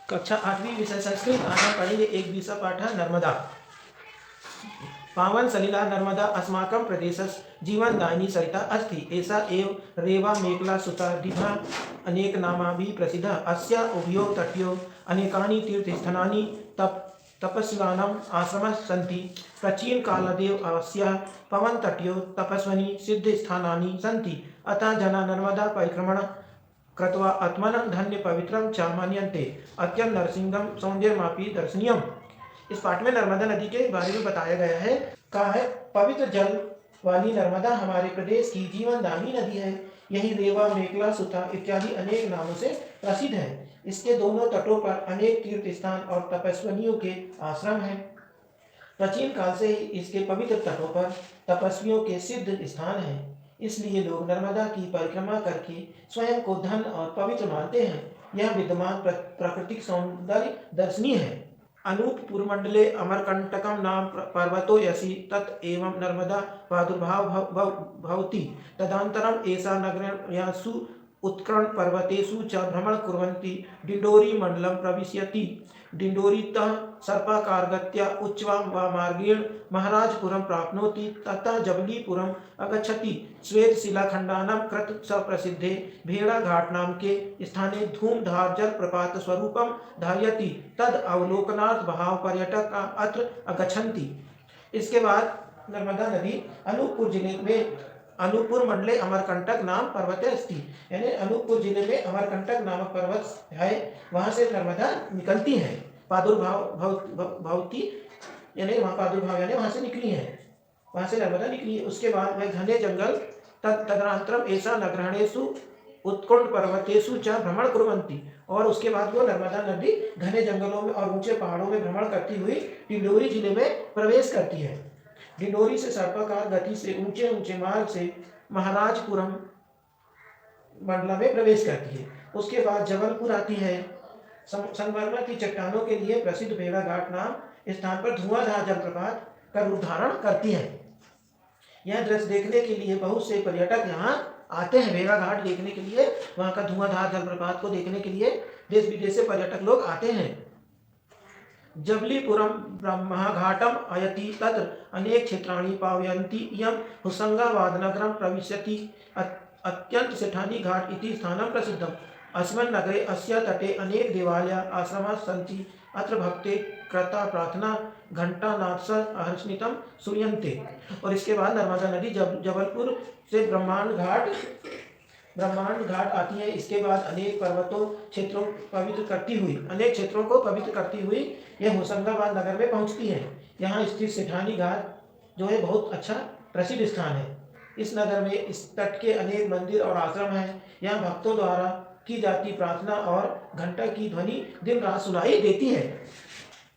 कक्षा 8वीं विषय संस्कृत। आज हम पढ़ेंगे एक विषय पाठ नर्मदा। पावन सलिला नर्मदा अस्माकं प्रदेशस्य जीवनदायिनी सरिता अस्ति। एषा एव रेवा मेखला सुता दीर्घा अनेक नामाभिः प्रसिद्धा। अस्या उभयोः तटयोः अनेकानि तीर्थस्थानानि तपस्विनाम् आश्रमाः सन्ति। प्राचीनकालादेव अस्याः पवनतटयोः तपस्विनी सिद्धस्थानानि सन्ति। अतः जनाः नर्मदा परिक्रमणं कृत्वा आत्मनं धन्य पवित्रं च मन्यन्ते। अत्यंत नरसिंहं सौंदर्यमपि दर्शनीयम्। इस पाठ में नर्मदा नदी के बारे में बताया गया है। कहा है पवित्र जल वाली नर्मदा हमारे प्रदेश की जीवनदायिनी नदी है। यही रेवा, मेखला, सुता इत्यादि अनेक नामों से प्रसिद्ध है। इसके दोनों तटों पर अनेक तीर्थ स्थान और तपस्वियों के आश्रम हैं। प्राचीन काल से ही इसके पवित्र तटों पर तपस्वियों के सिद्ध स्थान हैं। इसलिए लोग नर्मदा की परिक्रमा करके स्वयं को धन और पवित्र मानते हैं। यह विद्यमान प्राकृतिक सौंदर्य दर्शनीय है। अनूपपुर मंडले अमरकंटकम नाम पर्वतो यसी तत् एवं नर्मदा प्रादुर्भाव भवति। तदनन्तरम् एषा नगरयासु उत्कर्ण पर्वतेषु च भ्रमणं कुर्वन्ती डिंडोरी मंडलं प्रविशति। डिंडोरीतः सर्पाकारगत्या उच्चवामार्गेण महाराजपुरं प्राप्नोति। ततः जबलीपुरम् आगच्छति। श्वेतशिलाखण्डानां कृतसप्रसिद्धे भेड़ाघाट नामके स्थाने धूमधार जलप्रपात स्वरूपं धारयति। तद अवलोकनार्थ बहवः पर्यटकाः अत्र आगच्छन्ति। इसके बाद नर्मदा नदी अनूपपुर जिले में अनूपपुर मंडले अमरकंटक नाम पर्वत अस्ति, यानी अनूपपुर जिले में अमरकंटक नामक पर्वत है। वहां से नर्मदा निकलती है। प्रादुर्भाव भवती यानी वहां प्रादुर्भाव यानी वहां से निकली है, वहां से नर्मदा निकली है। उसके बाद वह घने जंगल तदनंतरम ऐसा नगरणेषु उत्कुंठ पर्वतेषु च भ्रमण कुर्वन्ति। और उसके बाद वो नर्मदा नदी घने जंगलों में और ऊंचे पहाड़ों में भ्रमण करती हुई डिंडोरी जिले में प्रवेश करती है। डिंडोरी से सर्पाकार गति से ऊंचे ऊंचे मार्ग से महाराजपुरम मंडला में प्रवेश करती है। उसके बाद जबलपुर आती है। संगमरमर की चट्टानों के लिए प्रसिद्ध भेड़ाघाट नाम स्थान पर धुआंधार जलप्रपात का रूप धारण करती है। यह दृश्य देखने के लिए बहुत से पर्यटक यहाँ आते हैं। भेड़ाघाट देखने के लिए, वहाँ का धुआंधार जलप्रपात को देखने के लिए देश विदेश से पर्यटक लोग आते हैं। जबलीपुरम ब्रह्मघाटम अयति तत्र अनेक क्षेत्राणि पावयन्ति। इयं होशंगाबादनगरं प्रविशति। अत्यंत सेठानी घाट इति स्थानं प्रसिद्धम्। अस्मिन् नगरे अस्य तटे अनेक देवालयाः आश्रमाः सन्ति। अत्र भक्ते कृता प्रार्थना घंटानाद अहर्षितं श्रूयन्ते। और इसके बाद नर्मदा नदी जबलपुर से ब्रह्मांड घाट आती है। इसके बाद अनेक क्षेत्रों को पवित्र करती हुई यह होशंगाबाद नगर में पहुंचती है। यहाँ स्थित सेठानी घाट जो है बहुत अच्छा प्रसिद्ध स्थान है। इस नगर में इस तट के अनेक मंदिर और आश्रम हैं। यहाँ भक्तों द्वारा की जाती प्रार्थना और घंटा की ध्वनि दिन रात सुनाई देती है।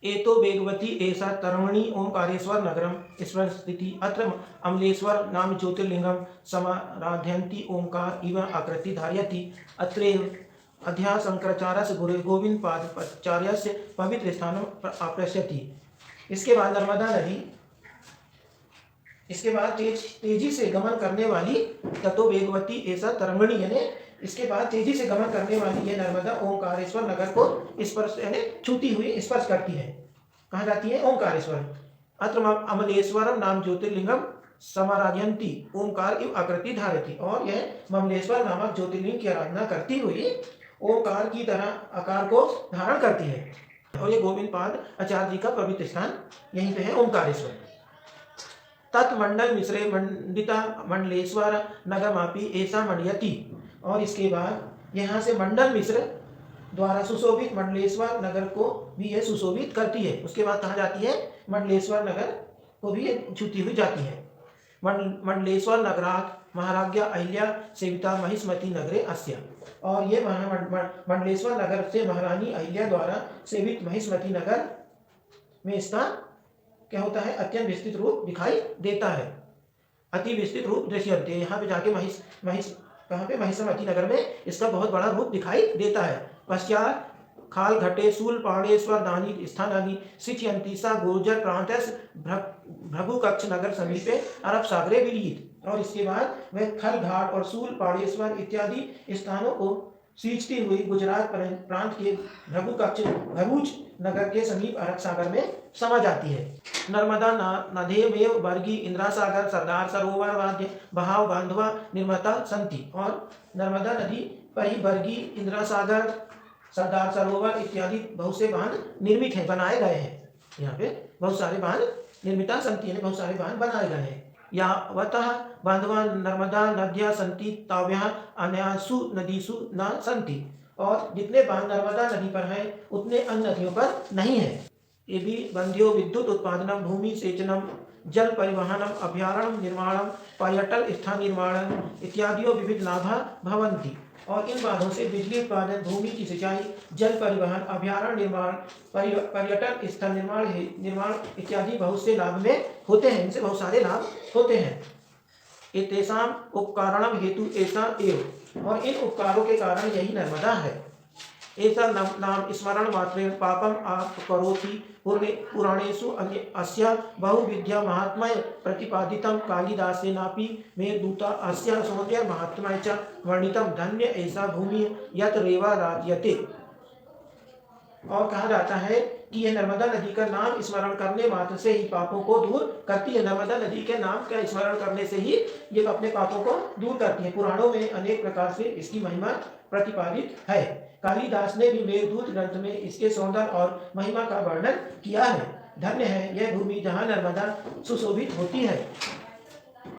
एतो वेगवती एषा तरुणी ओंकारेश्वर नगरम ईश्वर स्थिति। अत्र अमलेश्वर नाम ज्योतिर्लिंगम समाराध्यन्ति ओंकार इव आकृति धारयति। अत्रैव अध्याशंकराचार्यस्य गुरु गोविंद पादाचार्यस्य पवित्र स्थानम आप्रस्यति। इसके बाद नर्मदा नदी इसके बाद तेजी से गमन करने वाली ततो वेगवती ऐसा तरुणी यानी इसके बाद तेजी से गमन करने वाली ये नर्मदा ओंकारेश्वर नगर को स्पर्श यानी छूती हुई स्पर्श करती है। कहाँ जाती है? ओंकारेश्वर। अत्र अमलेश्वरम नाम ज्योतिर्लिंगम समाराध्यन्ति ओंकार इव आकृति धारयति। और यह ममलेश्वर नामक ज्योतिर्लिंग की आराधना करती हुई ओंकार की तरह आकार को धारण करती है। और ये गोविंद पाद आचार्य जी का पवित्र स्थान यहीं पे है, ओंकारेश्वर। तत्मंडल मिश्रे मंडिता मंडलेश्वर नगरमापि ऐसा मंडयति। और इसके बाद यहाँ से मंडल मिश्र द्वारा सुशोभित मंडलेश्वर नगर को भी यह सुशोभित करती है। उसके बाद कहाँ जाती है? मंडलेश्वर नगर को भी छूती हुई जाती है। मंडलेश्वर नगरात महाराज्ञा अहिल्या सेविता महिष्मती नगरे अस्या। और ये मंडलेश्वर नगर से महारानी अहिल्या द्वारा सेवित महिष्मती नगर में इसका क्या होता है? अत्यंत विस्तृत रूप दिखाई देता है। अति विस्तृत रूप दृश्यते। यहाँ पे जाके महिष्मती नगर में इसका बहुत बड़ा रूप दिखाई देता है। पश्चात खाल घटे शूल पहाड़ेश्वर दानी स्थानानि सिचयन्ति सा गुर्जर प्रांतस्य भृगुकक्ष नगर समीपे अरब सागरे विलीयते। और इसके बाद वह खल घाट और शूल पहाड़ेश्वर इत्यादि स्थानों को सींचती हुई गुजरात प्रांत के भरूच नगर के समीप अरब सागर में समा जाती है। नर्मदा नदेमेव वर्गी इंदिरा सागर सरदार सरोवर वाद्य बहाव बांधवा निर्मता संति। और नर्मदा नदी पर ही वर्गी इंदिरा सागर सरदार सरोवर इत्यादि बहुत से बांध निर्मित है, बनाए गए हैं। यहाँ पे बहुत सारे बांध निर्मिता संति यानी बहुत सारे बांध बनाए गए हैं। यावतः बांधवा नर्मदा नद्या संति ताव्यः अन्यासु नदीसु न संति। और जितने बांध नर्मदा नदी पर हैं उतने अन्य नदियों पर नहीं है। ये भी बंध्यो विद्युत उत्पादनम भूमि सेचनम जल परिवहनम अभ्यारण्य निर्माणम पर्यटन स्थान निर्माणम इत्यादियों विविध लाभा भवन्ति। और इन बांधों से बिजली उत्पादन, भूमि की सिंचाई, जल परिवहन, अभ्यारण्य निर्माण, पर्यटन स्थल निर्माण इत्यादि बहुत से लाभ में होते हैं। इनसे बहुत सारे लाभ होते हैं। एतेषाम् उपकारणम हेतु ऐसा एव। और इन उपकारों के कारण यही नर्मदा है। ऐसा नाम स्मरण मात्रेण पापम आपकरोति। पुराणेषु अस्य बहुविधया महात्म्य प्रतिपादितं कालिदासेनापि मेघदूता अस्य सौन्दर्य महात्म्य च वर्णितं। धन्य ऐसा भूमि यत रेवा राजयते। और कहा जाता है कि यह नर्मदा नदी का नाम स्मरण करने मात्र से ही पापों को दूर करती है। नर्मदा नदी के नाम का स्मरण करने से ही ये अपने पापों को दूर करती है। पुराणों में अनेक प्रकार से इसकी महिमा प्रतिपादित है। कालिदास ने भी मेघदूत ग्रंथ में इसके सौंदर्य और महिमा का वर्णन किया है। धन्य है यह भूमि जहाँ नर्मदा सुशोभित होती है।